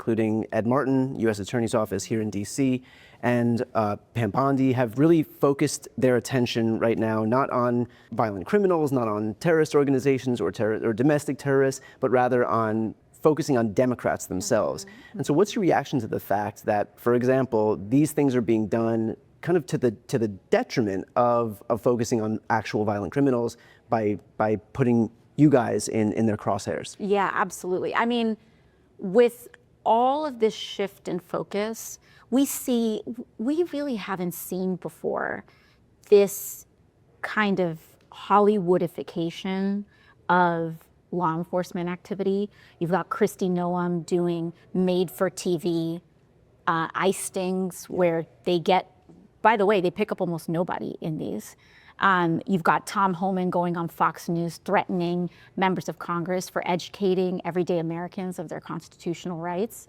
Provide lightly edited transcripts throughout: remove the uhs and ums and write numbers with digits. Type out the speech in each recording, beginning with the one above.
including Ed Martin, U.S. Attorney's Office here in D.C., and Pam Bondi have really focused their attention right now not on violent criminals, not on terrorist organizations or domestic terrorists, but rather on focusing on Democrats themselves. And so what's your reaction to the fact that, for example, these things are being done kind of to the detriment of focusing on actual violent criminals by putting you guys in their crosshairs? Yeah, absolutely. I mean, with all of this shift in focus, we really haven't seen before this kind of Hollywoodification of law enforcement activity. You've got Kristi Noem doing made-for-TV ice stings where they get, by the way, they pick up almost nobody in these. You've got Tom Homan going on Fox News threatening members of Congress for educating everyday Americans of their constitutional rights.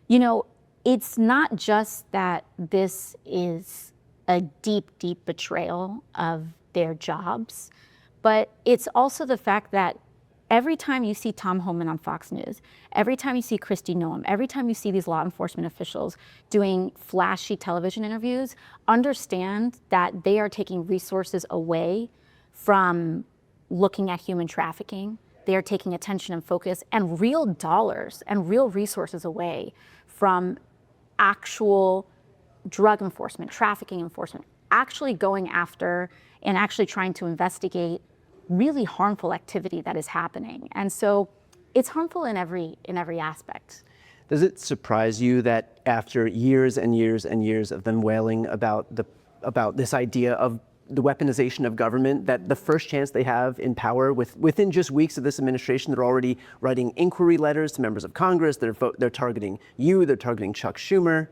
You know, it's not just that this is a deep, deep betrayal of their jobs, but it's also the fact that every time you see Tom Homan on Fox News, every time you see Kristi Noem, every time you see these law enforcement officials doing flashy television interviews, understand that they are taking resources away from looking at human trafficking. They are taking attention and focus and real dollars and real resources away from actual drug enforcement, trafficking enforcement, actually going after and actually trying to investigate really harmful activity that is happening. And so it's harmful in every aspect. Does it surprise you that after years and years and years of them wailing about this idea of the weaponization of government, that the first chance they have in power, within just weeks of this administration, they're already writing inquiry letters to members of Congress, they're targeting you, they're targeting Chuck Schumer?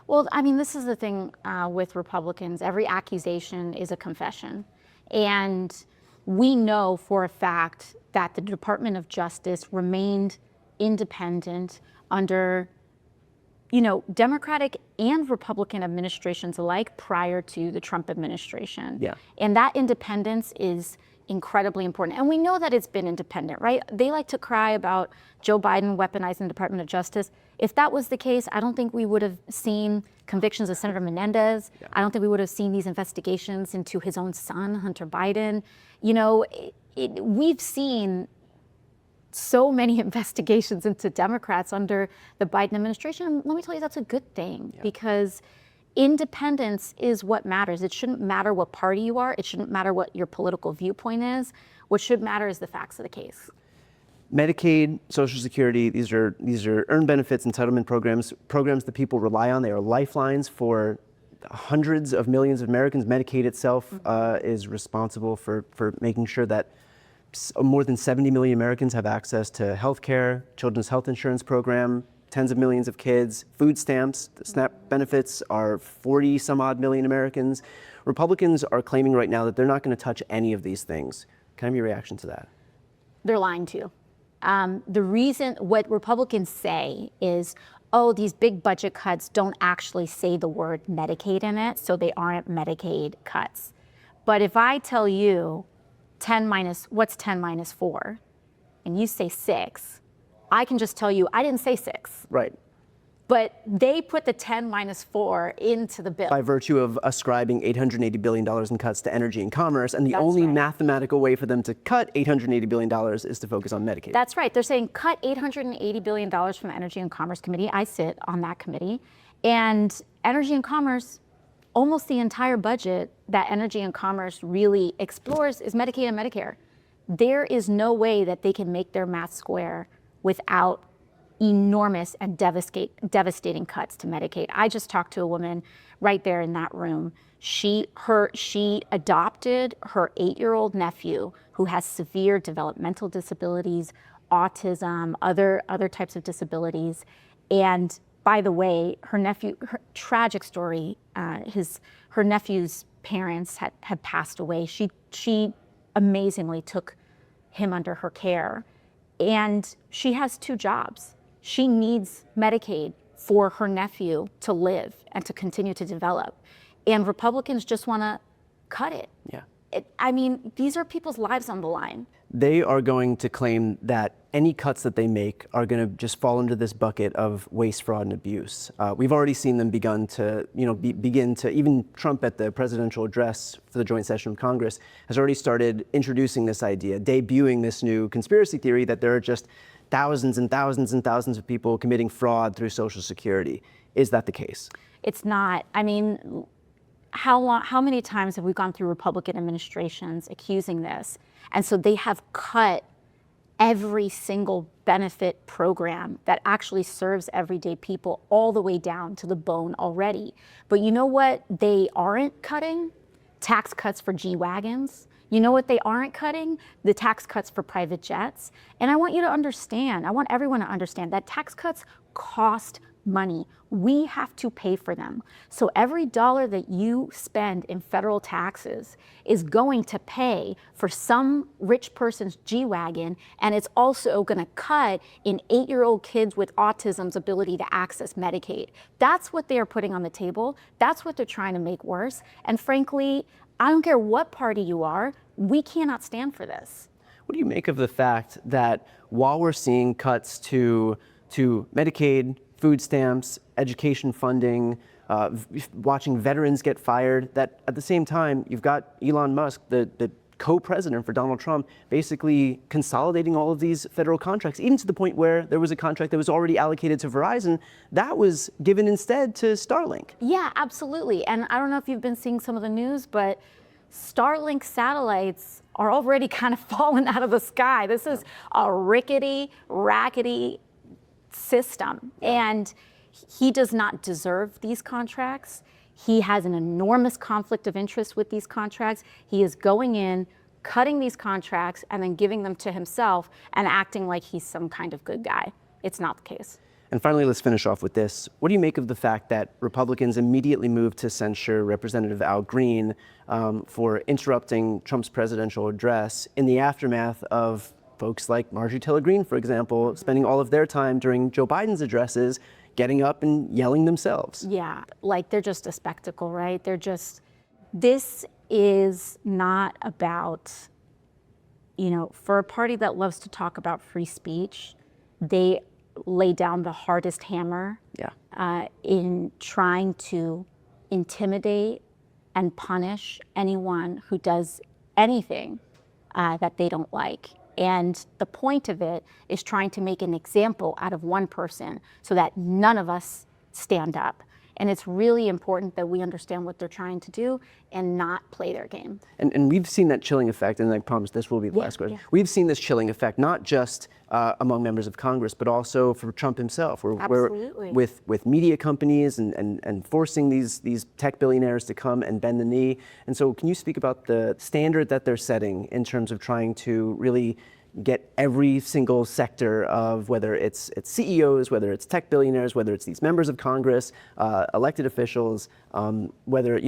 Well, I mean, this is the thing with Republicans. Every accusation is a confession. And we know for a fact that the Department of Justice remained independent under, you know, Democratic and Republican administrations alike prior to the Trump administration. Yeah. And that independence is incredibly important. And we know that it's been independent, right? They like to cry about Joe Biden weaponizing the Department of Justice. If that was the case, I don't think we would have seen convictions of Senator Menendez. Yeah. I don't think we would have seen these investigations into his own son, Hunter Biden. You know, we've seen so many investigations into Democrats under the Biden administration. And let me tell you, that's a good thing, because independence is what matters. It shouldn't matter what party you are. It shouldn't matter what your political viewpoint is. What should matter is the facts of the case. Medicaid, Social Security, these are earned benefits, entitlement programs that people rely on. They are lifelines for hundreds of millions of Americans. Medicaid itself is responsible for making sure that more than 70 million Americans have access to health care, children's health insurance program, tens of millions of kids, food stamps, the SNAP benefits are 40 some odd million Americans. Republicans are claiming right now that they're not going to touch any of these things. Can I have your reaction to that? They're lying to you. The reason what Republicans say is, oh, these big budget cuts don't actually say the word Medicaid in it, so they aren't Medicaid cuts. But if I tell you what's 10 minus 4, and you say 6, I can just tell you, I didn't say 6. Right. But they put the 10 minus 4 into the bill. By virtue of ascribing $880 billion in cuts to energy and commerce, and the only mathematical way for them to cut $880 billion is to focus on Medicaid. That's right. They're saying cut $880 billion from the Energy and Commerce Committee. I sit on that committee. And Energy and Commerce, almost the entire budget that Energy and Commerce really explores is Medicaid and Medicare. There is no way that they can make their math square without enormous and devastating cuts to Medicaid. I just talked to a woman right there in that room. She adopted her 8-year-old nephew who has severe developmental disabilities, autism, other types of disabilities. And by the way, her tragic story, her nephew's parents had passed away. She amazingly took him under her care. And she has 2 jobs. She needs Medicaid for her nephew to live and to continue to develop. And Republicans just want to cut it. Yeah. I mean, these are people's lives on the line. they are going to claim that any cuts that they make are going to just fall into this bucket of waste, fraud, and abuse. We've already seen them begin to even Trump at the presidential address for the joint session of Congress has already started introducing this idea, debuting this new conspiracy theory that there are just thousands and thousands and thousands of people committing fraud through Social Security. Is that the case? It's not. I mean, how many times have we gone through Republican administrations accusing this? And so they have cut every single benefit program that actually serves everyday people all the way down to the bone already. But you know what they aren't cutting? Tax cuts for G-Wagons. You know what they aren't cutting? The tax cuts for private jets. And I want you to understand, I want everyone to understand that tax cuts cost money. We have to pay for them. So every dollar that you spend in federal taxes is going to pay for some rich person's G-Wagon, and it's also going to cut in 8-year-old kids with autism's ability to access Medicaid. That's what they are putting on the table. That's what they're trying to make worse. And frankly, I don't care what party you are, we cannot stand for this. What do you make of the fact that while we're seeing cuts to Medicaid, food stamps, education funding, watching veterans get fired, that at the same time, you've got Elon Musk, the co-president for Donald Trump, basically consolidating all of these federal contracts, even to the point where there was a contract that was already allocated to Verizon that was given instead to Starlink. Yeah, absolutely. And I don't know if you've been seeing some of the news, but Starlink satellites are already kind of falling out of the sky. This is a rickety, rackety system. And he does not deserve these contracts. He has an enormous conflict of interest with these contracts. He is going in, cutting these contracts, and then giving them to himself and acting like he's some kind of good guy. It's not the case. And finally, let's finish off with this. What do you make of the fact that Republicans immediately moved to censure Representative Al Green for interrupting Trump's presidential address in the aftermath of folks like Marjorie Taylor Greene, for example, spending all of their time during Joe Biden's addresses getting up and yelling themselves? Yeah, like they're just a spectacle, right? This is not about, for a party that loves to talk about free speech, they lay down the hardest hammer in trying to intimidate and punish anyone who does anything that they don't like. And the point of it is trying to make an example out of one person so that none of us stand up. And it's really important that we understand what they're trying to do and not play their game. And we've seen that chilling effect, and I promise this will be the last question. Yeah. We've seen this chilling effect not just among members of Congress, but also for Trump himself. Absolutely. With media companies and forcing these tech billionaires to come and bend the knee. And so can you speak about the standard that they're setting in terms of trying to really get every single sector of whether it's CEOs, whether it's tech billionaires, whether it's these members of Congress, elected officials, whether,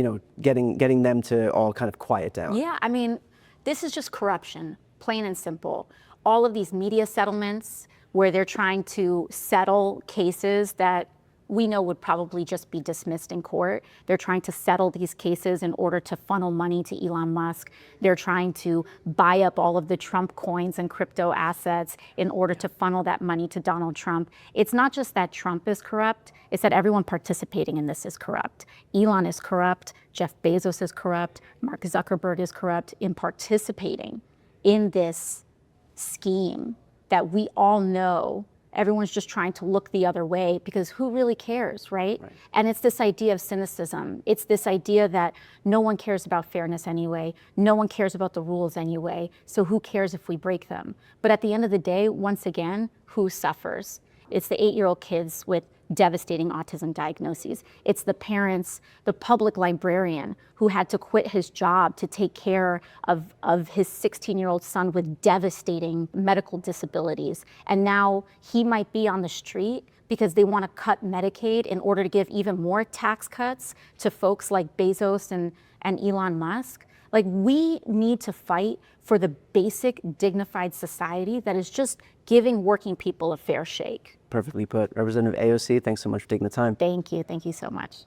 getting them to all kind of quiet down? Yeah, I mean, this is just corruption, plain and simple. All of these media settlements where they're trying to settle cases that we know would probably just be dismissed in court. They're trying to settle these cases in order to funnel money to Elon Musk. They're trying to buy up all of the Trump coins and crypto assets in order to funnel that money to Donald Trump. It's not just that Trump is corrupt, it's that everyone participating in this is corrupt. Elon is corrupt, Jeff Bezos is corrupt, Mark Zuckerberg is corrupt in participating in this scheme that we all know everyone's just trying to look the other way because who really cares, right? And it's this idea of cynicism. It's this idea that no one cares about fairness anyway. No one cares about the rules anyway. So who cares if we break them? But at the end of the day, once again, who suffers? It's the 8-year-old kids with devastating autism diagnoses. It's the parents, the public librarian who had to quit his job to take care of his 16-year-old son with devastating medical disabilities. And now he might be on the street because they want to cut Medicaid in order to give even more tax cuts to folks like Bezos and Elon Musk. Like, we need to fight for the basic dignified society that is just giving working people a fair shake. Perfectly put. Representative AOC, thanks so much for taking the time. Thank you so much.